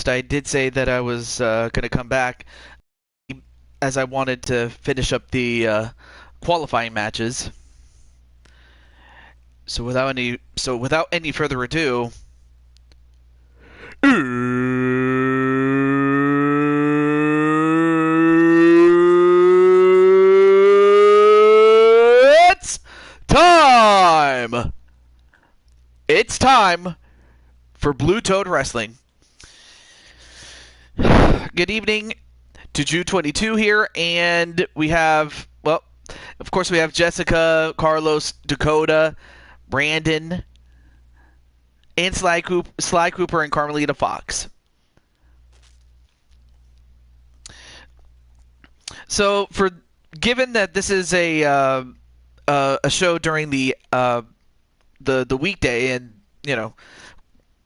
announced, I did say that I was going to come back as I wanted to finish up the qualifying matches. So without any further ado, it's time. It's time for Blue Toad Wrestling. Good evening to Jew 22 here, and we have, well, of course we have Jessica, Carlos, Dakota, Brandon, and Sly Cooper and Carmelita Fox. So, given that this is a show during the weekday, and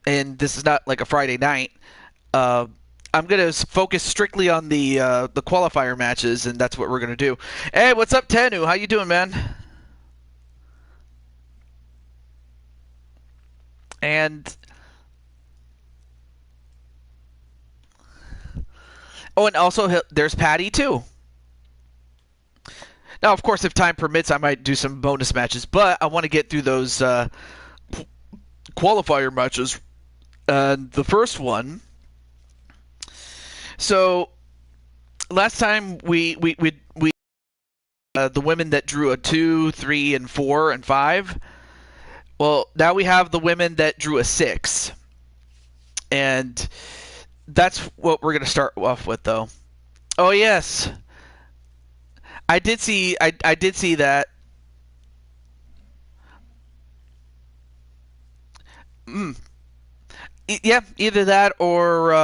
and this is not like a Friday night, I'm gonna focus strictly on the qualifier matches, and that's what we're gonna do. Hey, what's up, Tenu? How you doing, man? And and also there's Patty too. Now, of course, if time permits, I might do some bonus matches, but I want to get through those qualifier matches. The first one. So last time we the women that drew a 2, 3, and 4 and 5. Well, now we have the women that drew a 6, and that's what we're gonna start off with, though. Oh yes, I did see that. Yeah, either that or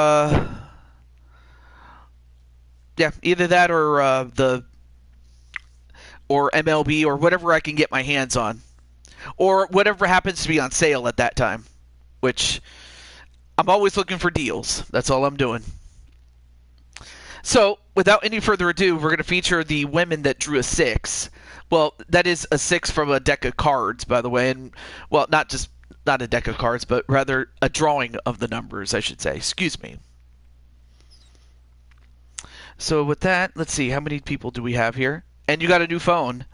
or MLB or whatever I can get my hands on, or whatever happens to be on sale at that time, which I'm always looking for deals. That's all I'm doing. So, without any further ado, we're going to feature the women that drew a 6. Well, that is a 6 from a deck of cards, by the way, and well, not a deck of cards, but rather a drawing of the numbers, I should say. Excuse me. So with that, let's see, how many people do we have here? And you got a new phone.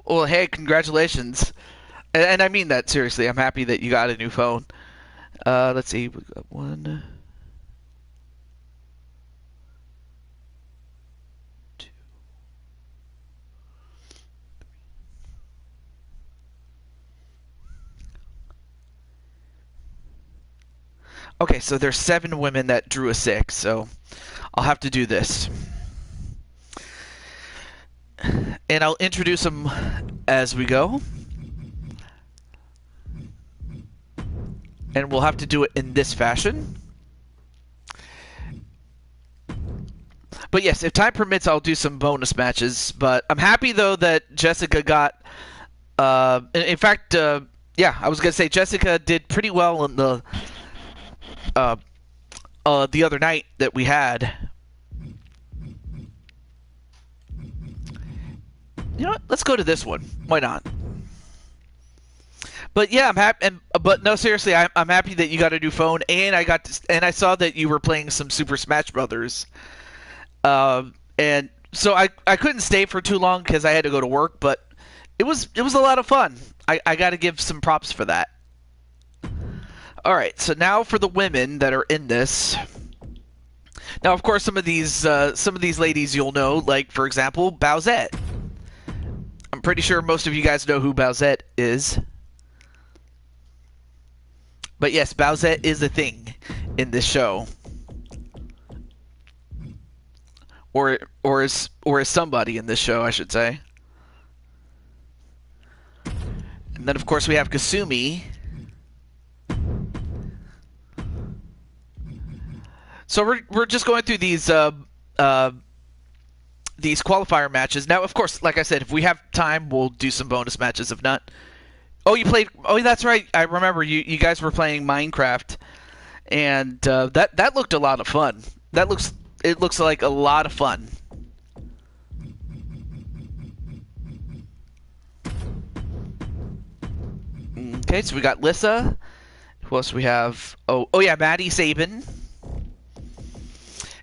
Well, hey, congratulations. And I mean that seriously. I'm happy that you got a new phone. Let's see, we got 1, 2. Okay, so there's 7 women that drew a 6, so I'll have to do this. And I'll introduce them as we go. And we'll have to do it in this fashion. But yes, if time permits, I'll do some bonus matches. But I'm happy, though, that Jessica got... in fact, yeah, I was going to say Jessica did pretty well in the other night that we had. You know what? Let's go to this one. Why not? But yeah, I'm happy. But no, seriously, I'm happy that you got a new phone, and I saw that you were playing some Super Smash Brothers. And so I couldn't stay for too long because I had to go to work. But it was a lot of fun. I got to give some props for that. All right, so now for the women that are in this. Now, of course, some of these ladies you'll know, like for example, Bowsette. I'm pretty sure most of you guys know who Bowsette is. But yes, Bowsette is a thing in this show. Or is somebody in this show, I should say. And then of course we have Kasumi. So we're just going through these qualifier matches. Now, of course, like I said, if we have time, we'll do some bonus matches. If not, oh, you played. Oh, that's right. I remember you guys were playing Minecraft, and that looked a lot of fun. It looks like a lot of fun. Okay, so we got Lissa. Who else we have? Oh yeah, Maddie Sabin.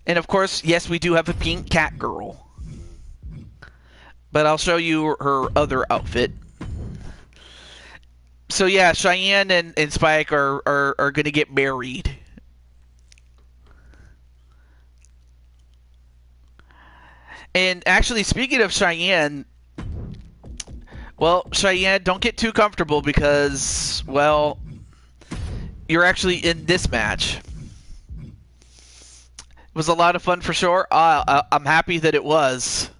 And of course, yes, we do have a pink cat girl. But I'll show you her other outfit. So yeah, Cheyenne and Spike are going to get married. And actually, speaking of Cheyenne, well, Cheyenne, don't get too comfortable because, well, you're actually in this match. It was a lot of fun for sure. I'm happy that it was.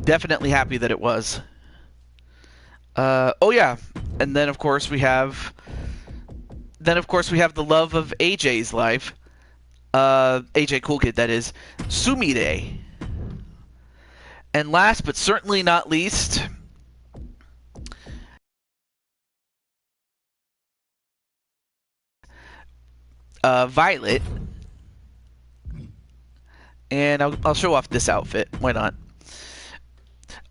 Definitely happy that it was. Oh yeah, and then of course we have the love of AJ's life. AJ Cool Kid, that is, Sumire. And last but certainly not least, Violet. And I'll show off this outfit. Why not?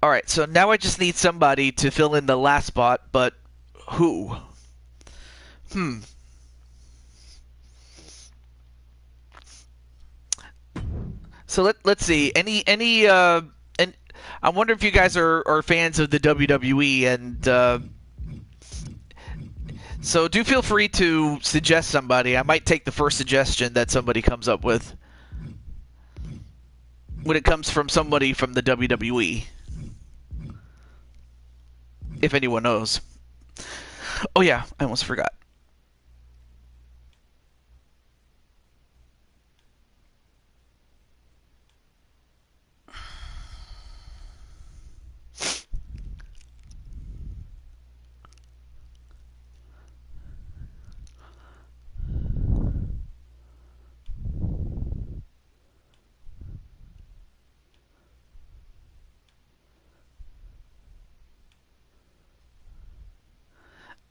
Alright, so now I just need somebody to fill in the last spot, but who? So let's see. And I wonder if you guys are fans of the WWE, and so do feel free to suggest somebody. I might take the first suggestion that somebody comes up with when it comes from somebody from the WWE. If anyone knows. Oh yeah, I almost forgot.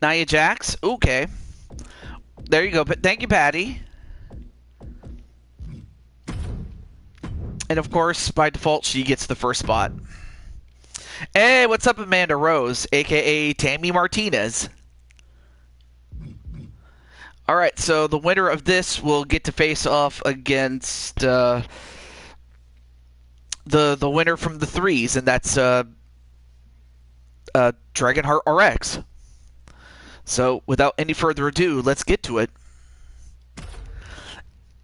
Nia Jax? Okay. There you go. Thank you, Patty. And of course, by default, she gets the first spot. Hey, what's up, Amanda Rose, aka Tammy Martinez? Alright, so the winner of this will get to face off against the winner from the threes, and that's Dragonheart RX. So, without any further ado, let's get to it.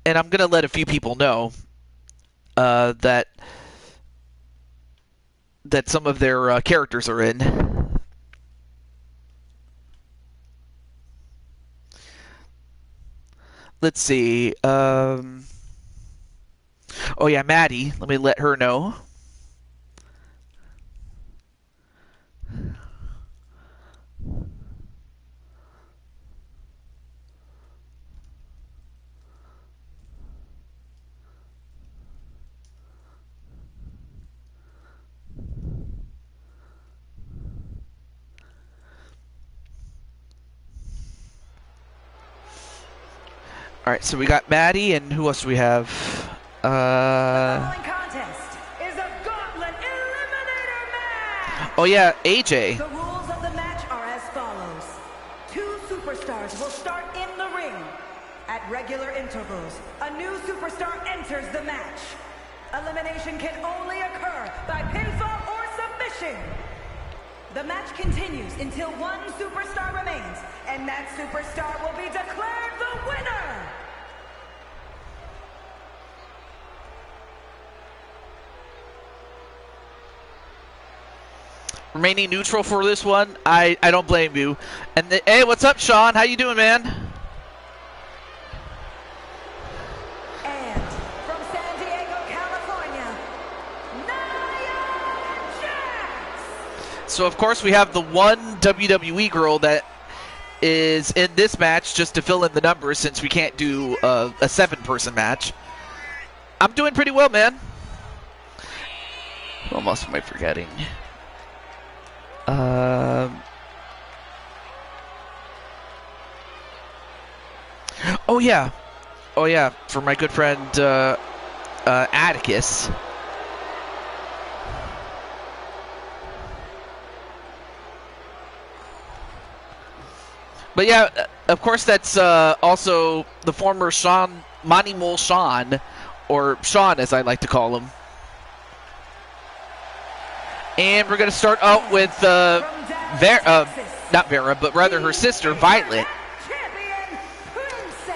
And I'm going to let a few people know that some of their characters are in. Let's see. Oh, yeah, Maddie. Let me let her know. Alright, so we got Maddie, and who else do we have? The following contest is a gauntlet eliminator match! Oh yeah, AJ. The rules of the match are as follows. 2 superstars will start in the ring. At regular intervals, a new superstar enters the match. Elimination can only occur by pinfall or submission. The match continues until 1 superstar remains, and that superstar will be declared the winner! Remaining neutral for this one, I don't blame you. And hey, what's up, Sean? How you doing, man? And from San Diego, California, Nia Jax! So of course we have the one WWE girl that is in this match just to fill in the numbers, since we can't do a 7-person match. I'm doing pretty well, man. Who else am I forgetting? Oh yeah, for my good friend Atticus. But yeah, of course that's also the former Monty Mole Sean, or Sean as I like to call him. And we're going to start out with not Vera, but rather her sister, Violet.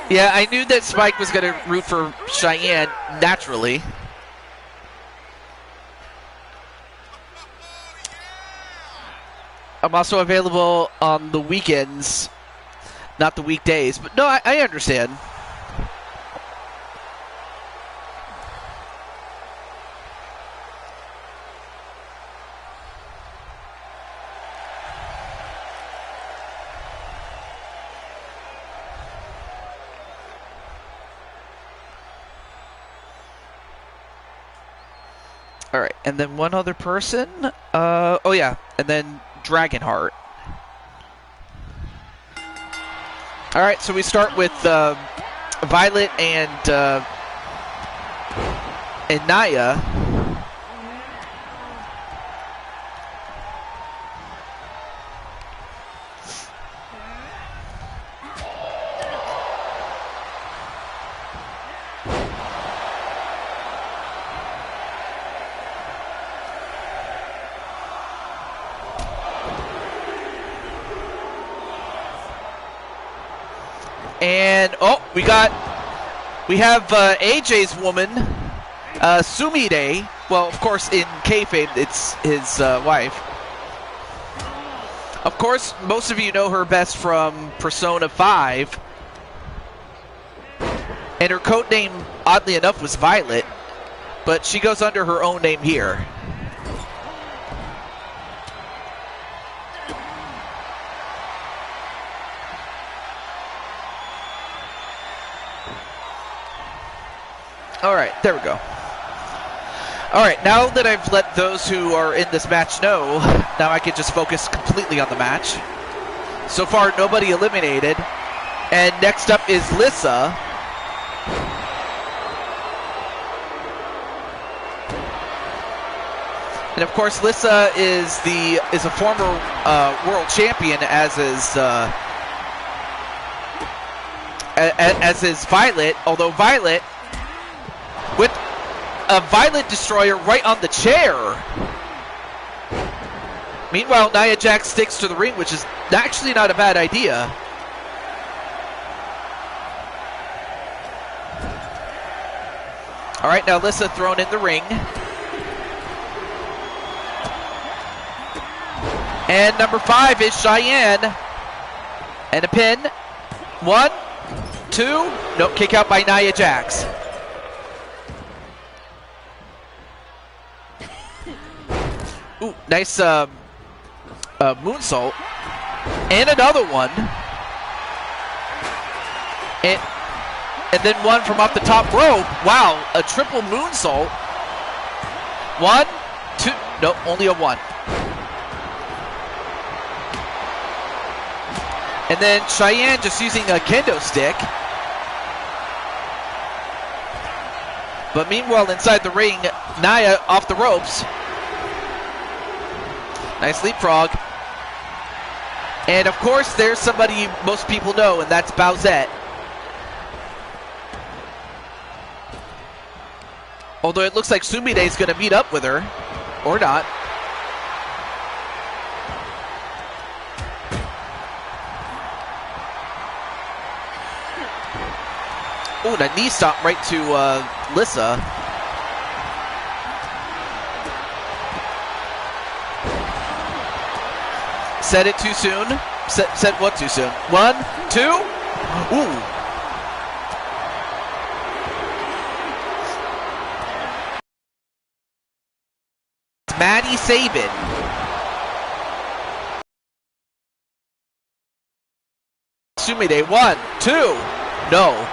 Yeah, I knew that Spike was going to root for Cheyenne naturally. I'm also available on the weekends, not the weekdays. But no, I understand. All right, and then one other person. Oh yeah, and then Dragonheart. All right, so we start with Violet and Naya. And we have AJ's woman, Sumire. Well, of course, in kayfabe, it's his wife. Of course, most of you know her best from Persona 5, and her code name, oddly enough, was Violet, but she goes under her own name here. Alright, there we go. Alright, now that I've let those who are in this match know, now I can just focus completely on the match. So far, nobody eliminated. And next up is Lissa. And of course, Lissa is a former world champion, as is Violet, although Violet, with a Violet Destroyer right on the chair. Meanwhile, Nia Jax sticks to the ring, which is actually not a bad idea. All right, now Lissa thrown in the ring. And number 5 is Cheyenne. And a pin. 1, 2. Nope, kick out by Nia Jax. Ooh, nice moonsault. And another one. And then one from off the top rope. Wow, a triple moonsault. 1, 2. Nope, only a 1. And then Cheyenne just using a kendo stick. But meanwhile, inside the ring, Nia off the ropes. Nice leapfrog. And of course, there's somebody most people know, and that's Bowsette. Although it looks like Sumire is going to meet up with her. Or not. Ooh, and a knee stomp right to Lissa. Said it too soon. Said what too soon? 1, 2. Ooh. Maddie Sabin. Sumire, 1, 2. No.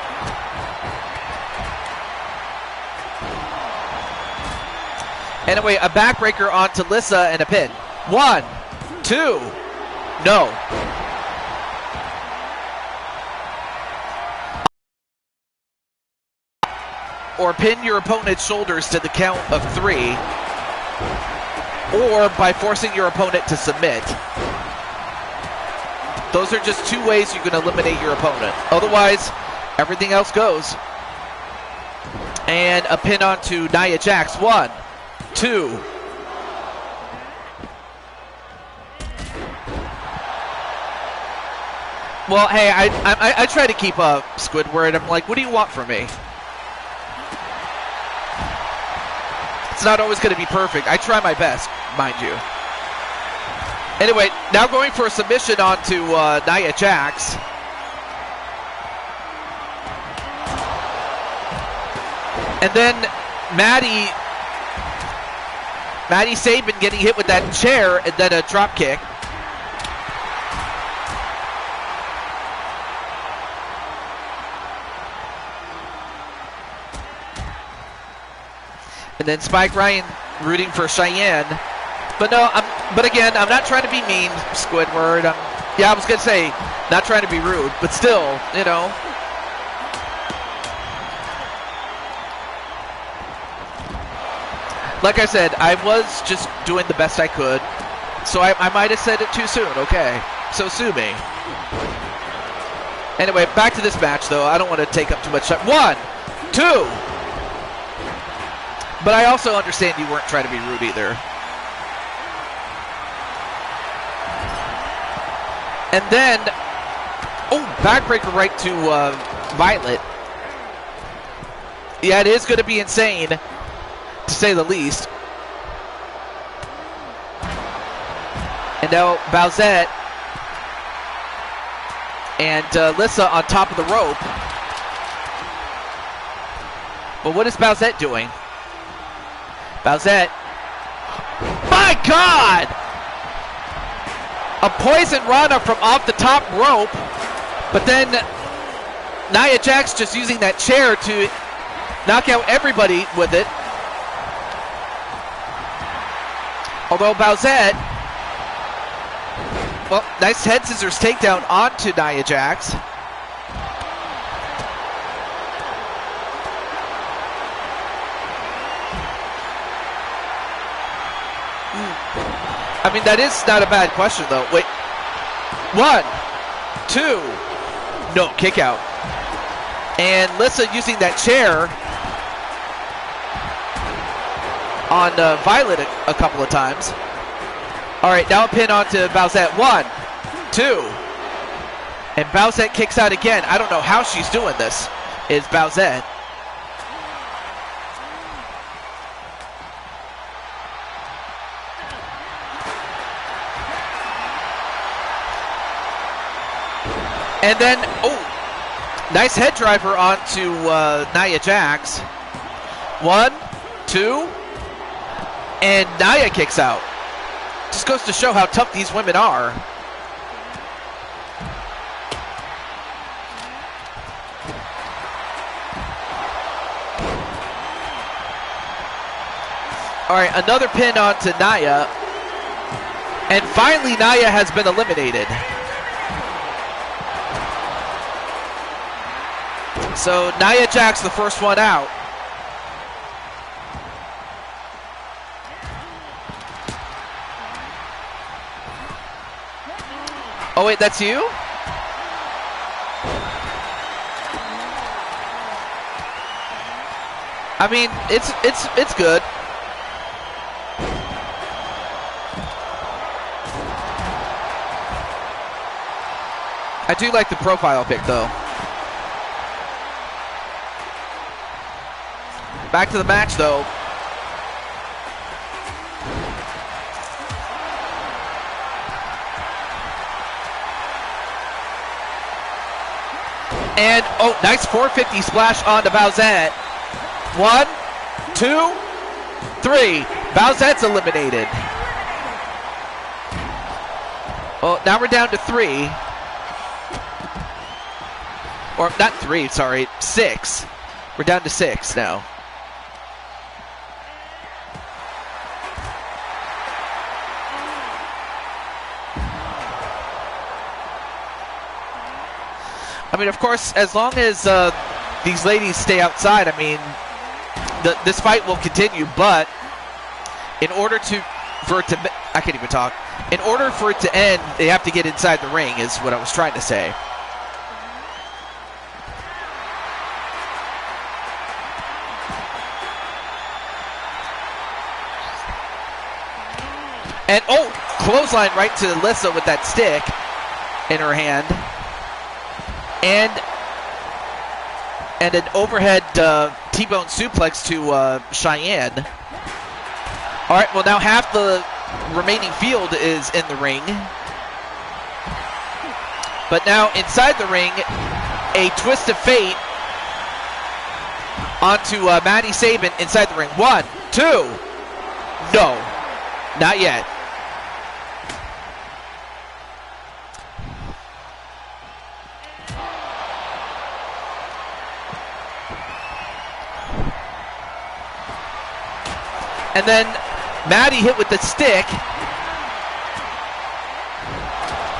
Anyway, a backbreaker onto Lissa and a pin. 1, 2. No. Or pin your opponent's shoulders to the count of 3. Or by forcing your opponent to submit. Those are just 2 ways you can eliminate your opponent. Otherwise, everything else goes. And a pin onto Nia Jax. 1, 2. Well, hey, I try to keep up, Squidward. I'm like, what do you want from me? It's not always going to be perfect. I try my best, mind you. Anyway, now going for a submission onto Nia Jax. And then Maddie Sabin getting hit with that chair and then a drop kick. And then Spike Ryan rooting for Cheyenne. But no, but again, I'm not trying to be mean, Squidward. Yeah, I was going to say, not trying to be rude, but still, you know. Like I said, I was just doing the best I could. So I might have said it too soon, okay. So sue me. Anyway, back to this match, though. I don't want to take up too much time. 1, 2. But I also understand you weren't trying to be rude either. And then, oh, backbreaker right to Violet. Yeah, it is going to be insane, to say the least. And now Bowsette and Lissa on top of the rope. But what is Bowsette doing? Bowsette. My God! A poison rana from off the top rope. But then Nia Jax just using that chair to knock out everybody with it. Although Bowsette, well, nice head scissors takedown onto Nia Jax. I mean, that is not a bad question, though. Wait. 1, 2. No, kick out. And Lissa using that chair on Violet a couple of times. All right, now a pin onto Bowsette. 1, 2. And Bowsette kicks out again. I don't know how she's doing this, is Bowsette. And then, oh, nice head driver onto Nia Jax. 1, 2, and Nia kicks out. Just goes to show how tough these women are. All right, another pin onto Nia. And finally, Nia has been eliminated. So Nia Jax, the first one out. Oh wait, that's you? I mean, it's good. I do like the profile pic though. Back to the match, though. And, oh, nice 450 splash onto Bowsette. 1, 2, 3. Bowsette's eliminated. Oh, now we're down to 3. Or, not 3, sorry, 6. We're down to 6 now. I mean, of course, as long as these ladies stay outside, I mean, this fight will continue, but in order for it to, I can't even talk. In order for it to end, they have to get inside the ring, is what I was trying to say. And, oh, clothesline right to Alyssa with that stick in her hand. And an overhead T-bone suplex to Cheyenne. All right, well, now half the remaining field is in the ring. But now inside the ring, a twist of fate onto Maddie Sabin inside the ring. 1, 2. No, not yet. And then Maddie hit with the stick.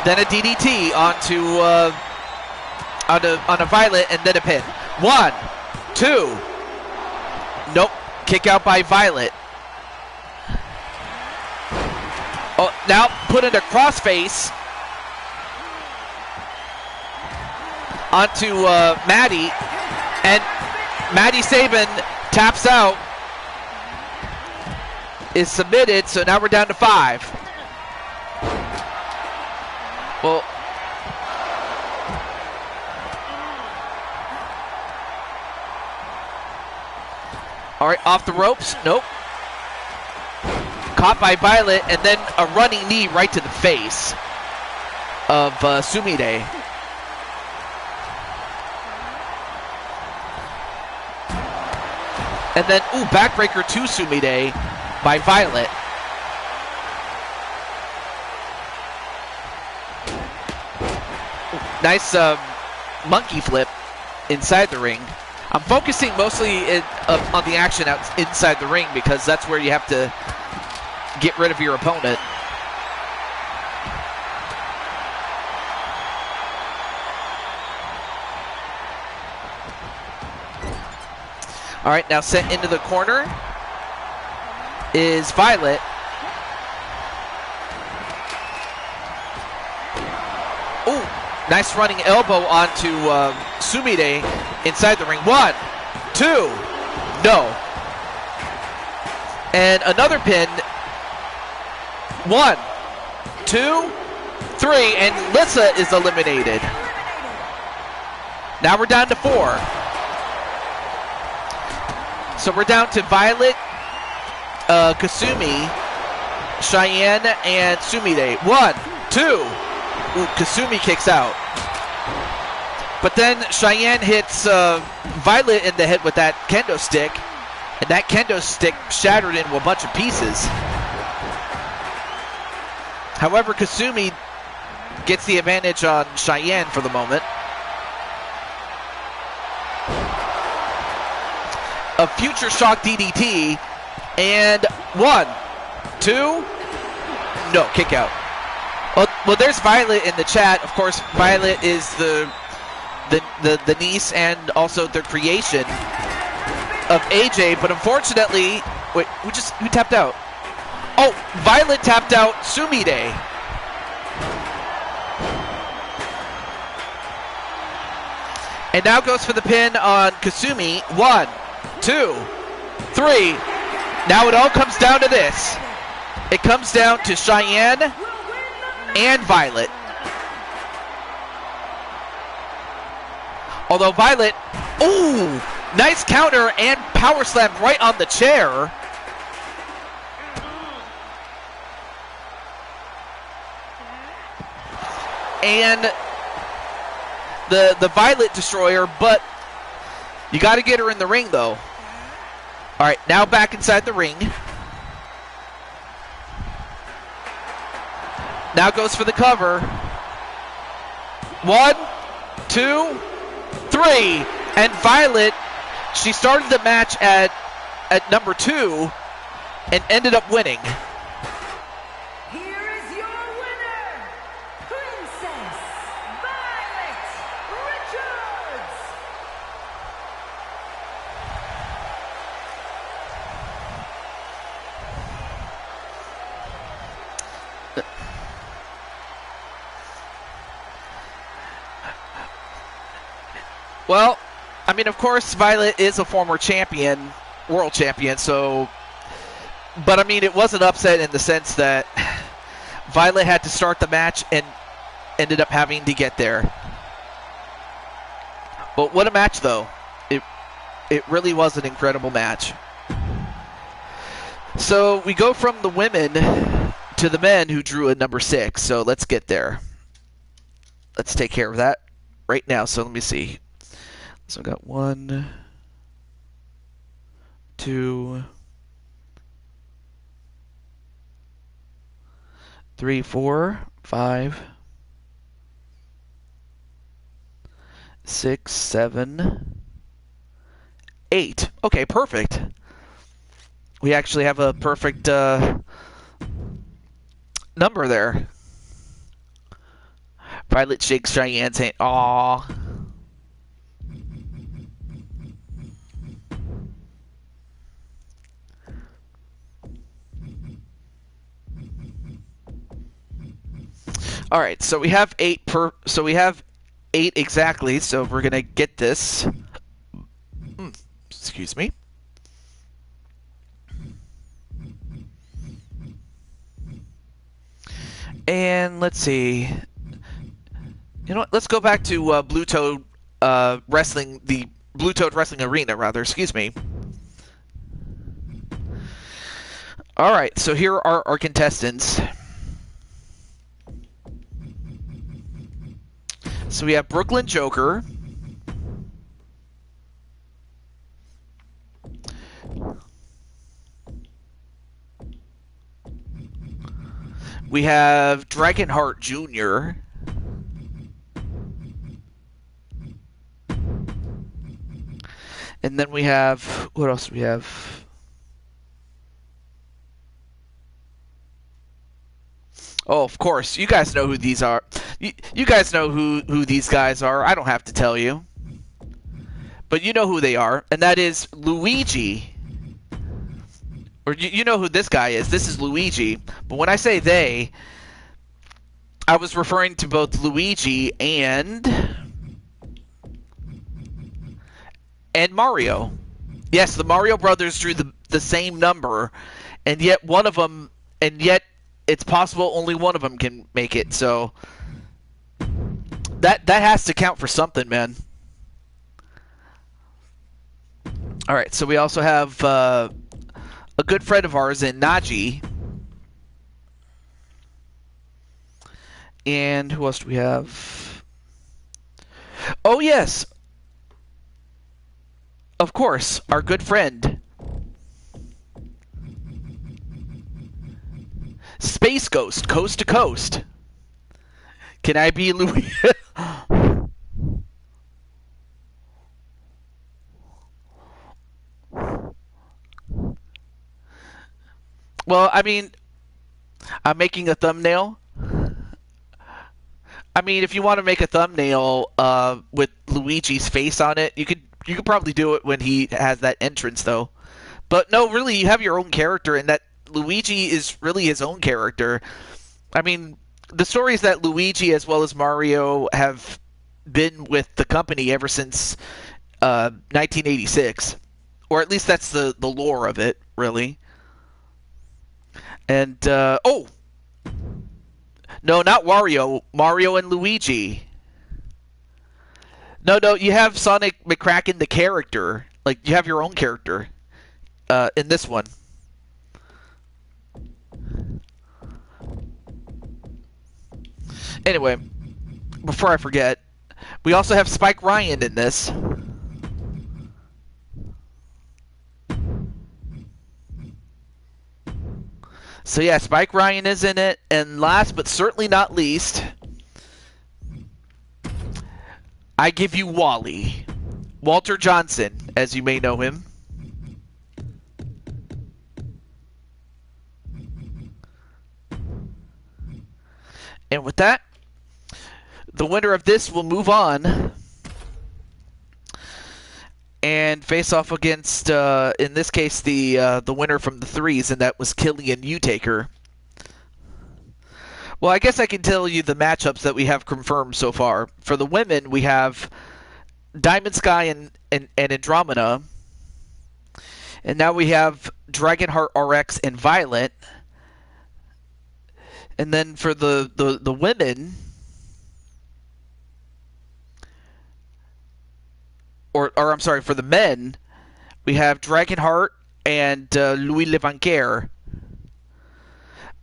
Then a DDT onto Violet, and then a pin. 1, 2. Nope. Kick out by Violet. Oh, now put in a crossface onto Maddie, and Maddie Sabin taps out. Is submitted, so now we're down to 5. Well, all right, off the ropes. Nope. Caught by Violet, and then a running knee right to the face of Sumire. And then, ooh, backbreaker to Sumire by Violet. Nice monkey flip inside the ring. I'm focusing mostly on the action inside the ring because that's where you have to get rid of your opponent. All right, now sent into the corner is Violet. Ooh, nice running elbow onto Sumire inside the ring. 1, 2, no. And another pin. 1, 2, 3, and Lissa is eliminated. Now we're down to 4. So we're down to Violet, Kasumi, Cheyenne, and Sumire. 1, 2. Ooh, Kasumi kicks out. But then Cheyenne hits Violet in the head with that kendo stick, and that kendo stick shattered into a bunch of pieces. However, Kasumi gets the advantage on Cheyenne for the moment. A future shock DDT, and 1, 2, no, kick out. Well, there's Violet in the chat. Of course, Violet is the niece and also the creation of AJ, but unfortunately, wait, who tapped out? Oh, Violet tapped out Sumire. And now goes for the pin on Kasumi. 1, 2, 3. Now it all comes down to this. It comes down to Cheyenne and Violet. Although Violet, ooh, nice counter and power slam right on the chair. And the Violet destroyer, but you got to get her in the ring though. All right, now back inside the ring. Now goes for the cover. 1, 2, 3. And Violet, she started the match at number 2 and ended up winning. Here is your winner, Princess Violet Richards. Well, I mean, of course, Violet is a former champion, world champion, so... But, I mean, it was an upset in the sense that Violet had to start the match and ended up having to get there. But what a match, though. It really was an incredible match. So we go from the women to the men who drew a number 6. So let's get there. Let's take care of that right now. So let me see. So I got 1, 2, 3, 4, 5, 6, 7, 8. Okay, perfect. We actually have a perfect number there. Violet shakes Cheyenne's hand. Aww. All right, so we have 8 per. So we have 8 exactly. So we're gonna get this. Excuse me. And let's see. You know what? Let's go back to Blue Toad Wrestling, the Blue Toad Wrestling Arena, rather. Excuse me. All right, so here are our contestants. So we have Brooklyn Joker. We have Dragonheart Jr. And then we have, what else do we have? Oh, of course. You guys know who these are. You guys know who these guys are. I don't have to tell you. But you know who they are. And that is Luigi. Or you know who this guy is. This is Luigi. But when I say they, I was referring to both Luigi and Mario. Yes, the Mario brothers drew the same number, and yet it's possible only one of them can make it. So that has to count for something, man. All right, so we also have a good friend of ours in Naji. And who else do we have? Oh, yes. Of course, our good friend. Space Ghost, Coast to Coast. Can I be Louis? Well, I mean, I'm making a thumbnail. I mean, if you want to make a thumbnail with Luigi's face on it, you could probably do it when he has that entrance, though. But no, really, you have your own character, and that Luigi is really his own character. I mean, the story is that Luigi, as well as Mario, have been with the company ever since 1986. Or at least that's the lore of it, really. And, oh! No, not Wario. Mario and Luigi. No, you have Sonic McCracken, the character. Like, you have your own character in this one. Anyway, before I forget, we also have Spike Ryan in this. So yeah, Spike Ryan is in it. And last but certainly not least, I give you Wally. Walter Johnson, as you may know him. And with that, the winner of this will move on and face off against, in this case, the winner from the threes, and that was Killian Utaker. Well, I guess I can tell you the matchups that we have confirmed so far. For the women, we have Diamond Sky and Andromeda. And now we have Dragonheart RX and Violet. And then for the women, or I'm sorry, for the men, we have Dragonheart and Louis Levanquer.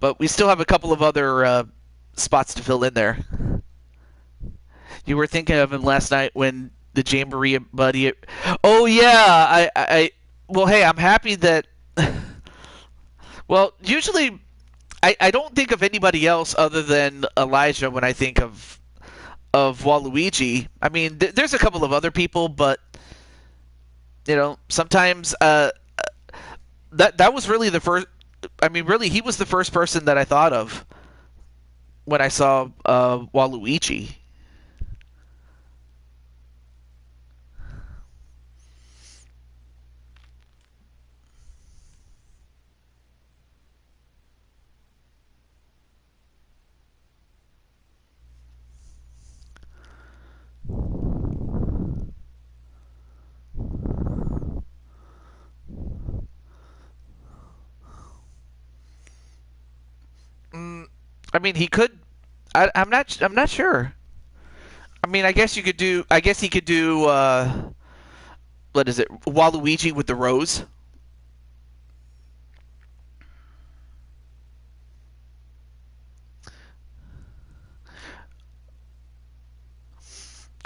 But we still have a couple of other spots to fill in there. You were thinking of him last night when the Jamboree buddy. Oh yeah, well, hey, I'm happy that. Well, usually I don't think of anybody else other than Elijah when I think of Waluigi. I mean, there's a couple of other people, but sometimes that was really the first. I mean, really, he was the first person that I thought of when I saw Waluigi. I mean, he could. I'm not. I'm not sure. I mean, I guess you could do. I guess he could do. What is it? Waluigi with the rose.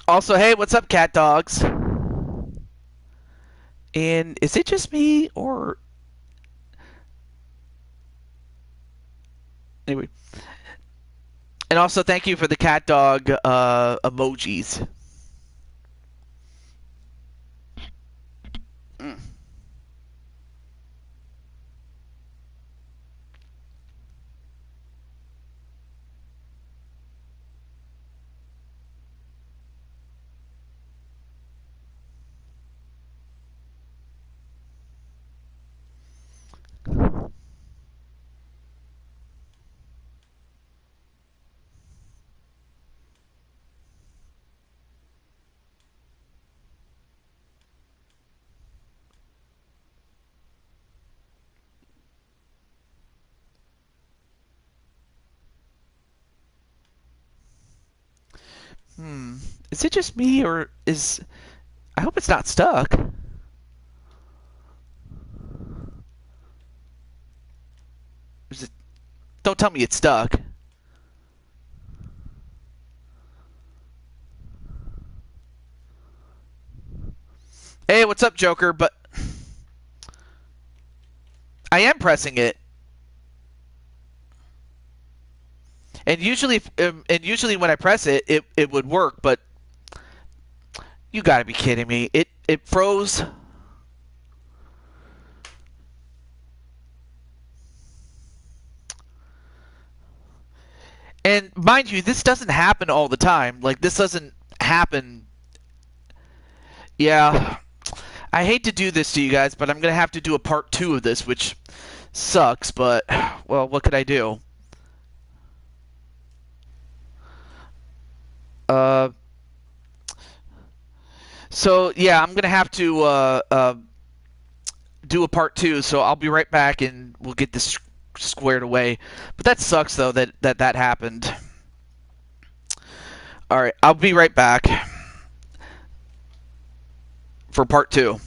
Also, hey, what's up, cat dogs? And is it just me, or anyway? And also, thank you for the cat dog emojis. Mm. Hmm. Is it just me, or is? I hope it's not stuck. Is it? Don't tell me it's stuck. Hey, what's up, Joker? But I am pressing it, and usually when I press it, it would work. But you got to be kidding me! It froze. And mind you, this doesn't happen all the time. Like, this doesn't happen. Yeah, I hate to do this to you guys, but I'm gonna have to do a part 2 of this, which sucks. But well, what could I do? Uh, so yeah, I'm gonna have to do a part 2. So I'll be right back, and we'll get this squared away. But that sucks, though, that happened. All right, I'll be right back for part 2.